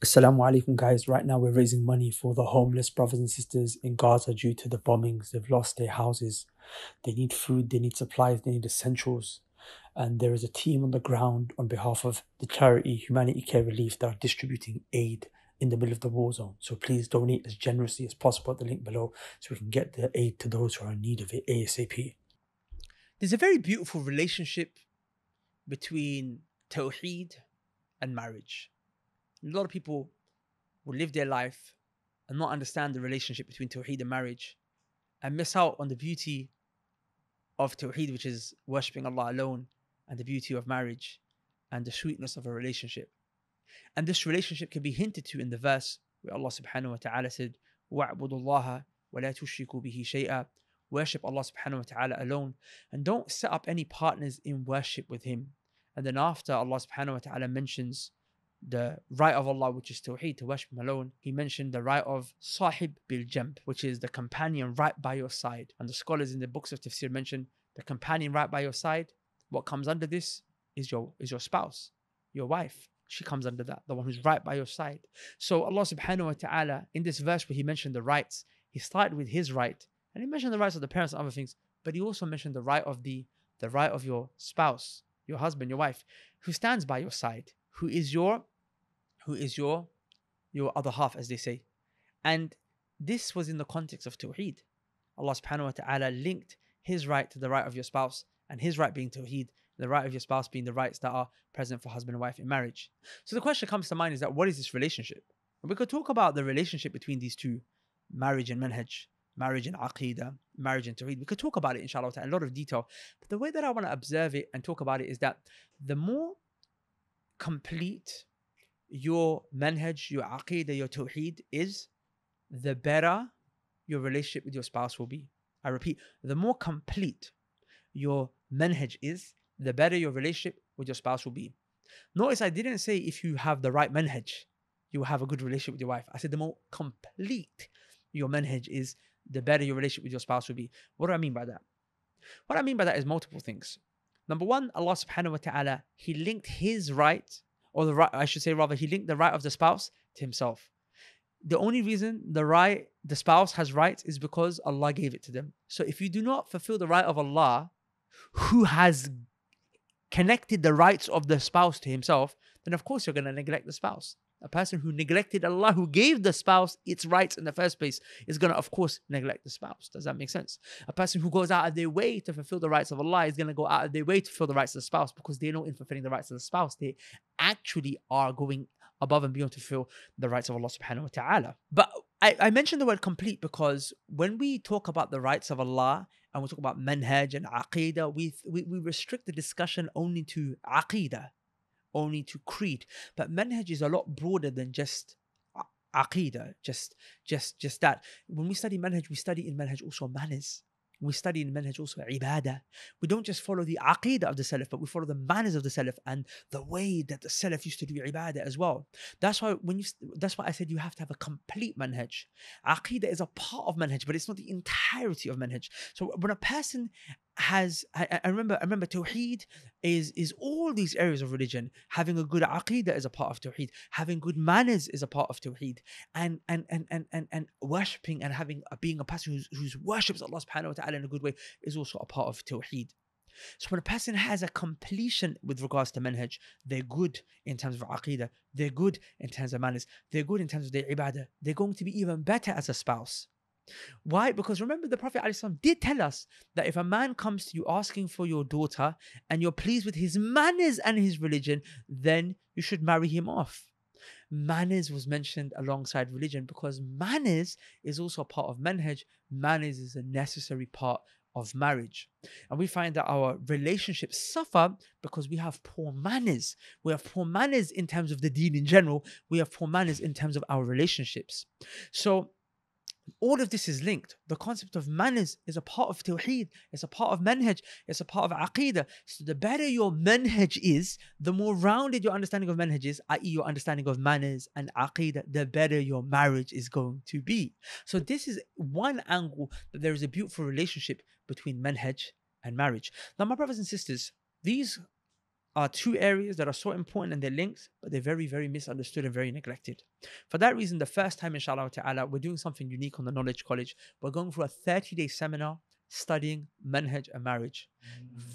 Assalamu alaikum, guys. Right now, we're raising money for the homeless brothers and sisters in Gaza due to the bombings. They've lost their houses. They need food, they need supplies, they need essentials. And there is a team on the ground on behalf of the charity Humanity Care Relief that are distributing aid in the middle of the war zone. So please donate as generously as possible at the link below so we can get the aid to those who are in need of it ASAP. There's a very beautiful relationship between Tawheed and marriage. A lot of people will live their life and not understand the relationship between Tawheed and marriage and miss out on the beauty of Tawheed, which is worshipping Allah alone, and the beauty of marriage and the sweetness of a relationship. And this relationship can be hinted to in the verse where Allah subhanahu wa ta'ala said, وَاعْبُدُوا اللَّهَ وَلَا تُشْرِكُوا بِهِ شَيْئًا. Worship Allah subhanahu wa ta'ala alone and don't set up any partners in worship with Him. And then after Allah subhanahu wa ta'ala mentions the right of Allah, which is Tawheed, to worship Him alone, He mentioned the right of Sahib bil Jamb, which is the companion right by your side. And the scholars in the books of Tafsir mention the companion right by your side. What comes under this is your spouse, your wife. She comes under that, the one who's right by your side. So Allah subhanahu wa ta'ala, in this verse where He mentioned the rights, He started with His right, and He mentioned the rights of the parents and other things, but He also mentioned the right of the right of your spouse, your husband, your wife, who stands by your side, who is your other half, as they say. And this was in the context of Tawheed. Allah subhanahu wa ta'ala linked His right to the right of your spouse, and His right being Tawheed, the right of your spouse being the rights that are present for husband and wife in marriage. So the question comes to mind is that what is this relationship? And we could talk about the relationship between these two, marriage and manhaj, marriage and aqidah, marriage and tawheed. We could talk about it inshallah in a lot of detail. But the way that I want to observe it and talk about it is that the more complete your manhaj, your aqidah, your tawheed is, the better your relationship with your spouse will be. I repeat, the more complete your manhaj is, the better your relationship with your spouse will be. Notice I didn't say if you have the right manhaj, you will have a good relationship with your wife. I said the more complete your manhaj is, the better your relationship with your spouse will be. What do I mean by that? What I mean by that is multiple things. Number one, Allah subhanahu wa ta'ala, He linked His right, or the right, I should say rather, He linked the right of the spouse to Himself. The only reason the spouse has rights is because Allah gave it to them. So if you do not fulfill the right of Allah, who has connected the rights of the spouse to Himself, then of course you're going to neglect the spouse. A person who neglected Allah, who gave the spouse its rights in the first place, is going to, of course, neglect the spouse. Does that make sense? A person who goes out of their way to fulfill the rights of Allah is going to go out of their way to fulfill the rights of the spouse, because they know in fulfilling the rights of the spouse, they actually are going above and beyond to fulfill the rights of Allah subhanahu wa ta'ala. But I mentioned the word complete because when we talk about the rights of Allah and we talk about manhaj and aqidah, we restrict the discussion only to aqidah, only to creed. But manhaj is a lot broader than just aqidah, just that. When we study manhaj, we study in manhaj also manners. We study in manhaj also ibadah. We don't just follow the aqidah of the salaf, but we follow the manners of the salaf and the way that the salaf used to do ibadah as well. That's why I said you have to have a complete manhaj. Aqidah is a part of manhaj, but it's not the entirety of manhaj. So when a person has, I remember Tawheed is all these areas of religion. Having a good aqidah is a part of Tawheed. Having good manners is a part of Tawheed. And worshipping and being a person who worships Allah subhanahu wa ta'ala in a good way is also a part of Tawheed. So when a person has a completion with regards to manhaj, they're good in terms of aqidah, they're good in terms of manners, they're good in terms of their ibadah, they're going to be even better as a spouse. Why? Because remember, the Prophet ﷺ did tell us that if a man comes to you asking for your daughter and you're pleased with his manners and his religion, then you should marry him off. Manners was mentioned alongside religion because manners is also a part of manhaj. Manners is a necessary part of marriage. And we find that our relationships suffer because we have poor manners. We have poor manners in terms of the deen in general. We have poor manners in terms of our relationships. So all of this is linked. The concept of manners is a part of Tawheed, it's a part of manhaj, it's a part of aqidah. So the better your manhaj is, the more rounded your understanding of manhaj is, i.e. your understanding of manners and aqidah, the better your marriage is going to be. So this is one angle that there is a beautiful relationship between manhaj and marriage. Now, my brothers and sisters, these are two areas that are so important and they're linked, but they're very, very misunderstood and very neglected. For that reason, the first time, inshallah ta'ala, we're doing something unique on the Knowledge College. We're going for a 30-day seminar studying manhaj and marriage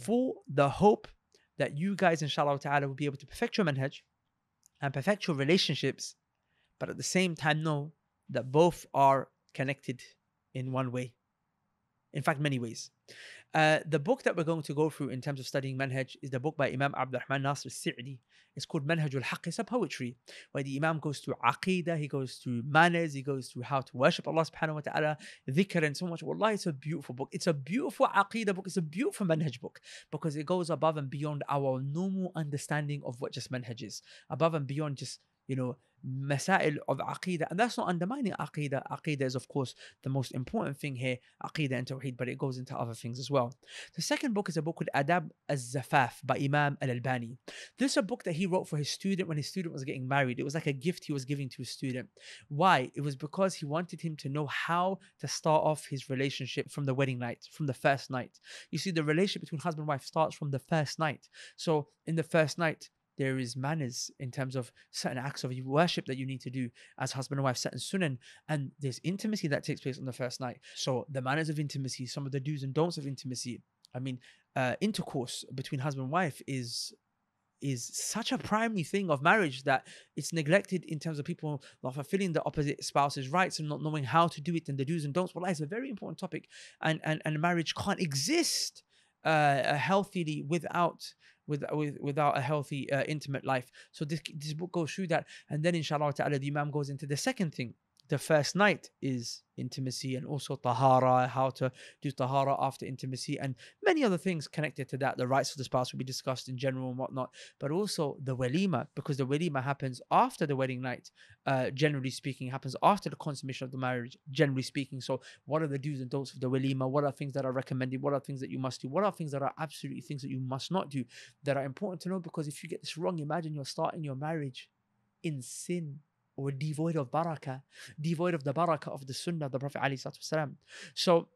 for the hope that you guys, inshallah ta'ala, will be able to perfect your manhaj and perfect your relationships, but at the same time know that both are connected in one way. In fact, many ways. The book that we're going to go through in terms of studying manhaj is the book by Imam Abdul Rahman Nasir al-Sa'di. It's called Manhaj al-Haqq. It's a poetry where the Imam goes through aqeedah, he goes through manners, he goes through how to worship Allah subhanahu wa ta'ala, dhikr and so much. Wallahi, it's a beautiful book. It's a beautiful aqeedah book. It's a beautiful manhaj book because it goes above and beyond our normal understanding of what just manhaj is. Above and beyond just, masail of aqeedah. And that's not undermining aqeedah. Aqeedah is, of course, the most important thing here, aqeedah and tawheed, but it goes into other things as well. The second book is a book called Adab al-Zafaf by Imam al-Albani. This is a book that he wrote for his student when his student was getting married. It was like a gift he was giving to his student. Why? It was because he wanted him to know how to start off his relationship from the wedding night, from the first night. You see, the relationship between husband and wife starts from the first night. So in the first night, there is manners in terms of certain acts of worship that you need to do as husband and wife, certain sunan, and there's intimacy that takes place on the first night. So the manners of intimacy, some of the do's and don'ts of intimacy. I mean, intercourse between husband and wife is such a primary thing of marriage that it's neglected in terms of people not fulfilling the opposite spouse's rights and not knowing how to do it and the do's and don'ts. Well, it's a very important topic, and marriage can't exist healthily without a healthy intimate life. So this book goes through that, and then inshallah ta'ala the Imam goes into the second thing. The first night is intimacy and also tahara, how to do tahara after intimacy, and many other things connected to that. The rights of the spouse will be discussed in general and whatnot, but also the walima, because the walima happens after the wedding night, generally speaking, happens after the consummation of the marriage, generally speaking. So what are the do's and don'ts of the walima? What are things that are recommended? What are things that you must do? What are things that are absolutely things that you must not do, that are important to know? Because if you get this wrong, imagine you're starting your marriage in sin, or devoid of barakah, devoid of the barakah of the sunnah of the Prophet ﷺ. So,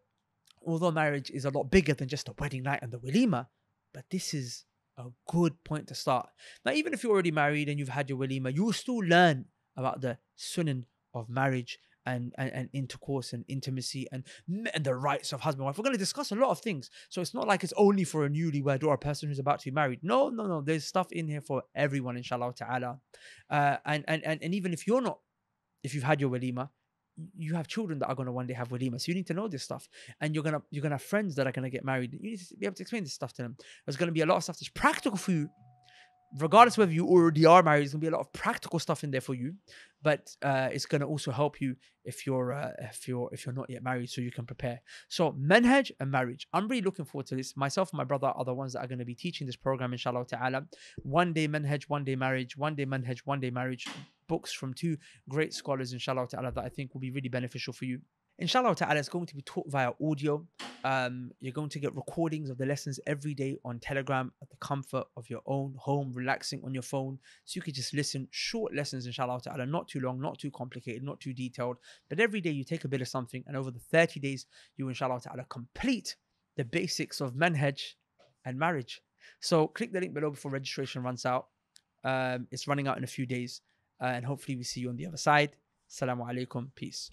although marriage is a lot bigger than just the wedding night and the walima, but this is a good point to start. Now, even if you're already married and you've had your walima, you will still learn about the sunnah of marriage and intercourse and intimacy and the rights of husband and wife. We're going to discuss a lot of things. So it's not like it's only for a newlywed or a person who's about to be married. No. There's stuff in here for everyone, inshallah ta'ala. And even if you've had your walima, you have children that are going to one day have walima. So you need to know this stuff. And you're gonna have friends that are going to get married. You need to be able to explain this stuff to them. There's going to be a lot of stuff that's practical for you. Regardless of whether you already are married, there's gonna be a lot of practical stuff in there for you, but it's gonna also help you if you're not yet married, so you can prepare. So manhaj and marriage, I'm really looking forward to this. Myself and my brother are the ones that are going to be teaching this program, inshallah ta'ala. One day manhaj, one day marriage, one day manhaj, one day marriage. Books from two great scholars, inshallah ta'ala, that I think will be really beneficial for you. Inshallah ta'ala, it's going to be taught via audio. You're going to get recordings of the lessons every day on Telegram at the comfort of your own home, relaxing on your phone. So you could just listen, short lessons, inshallah ta'ala, not too long, not too complicated, not too detailed. But every day you take a bit of something, and over the 30 days, you, inshallah ta'ala, complete the basics of manhaj and marriage. So click the link below before registration runs out. It's running out in a few days. And hopefully we see you on the other side. Assalamu alaikum. Peace.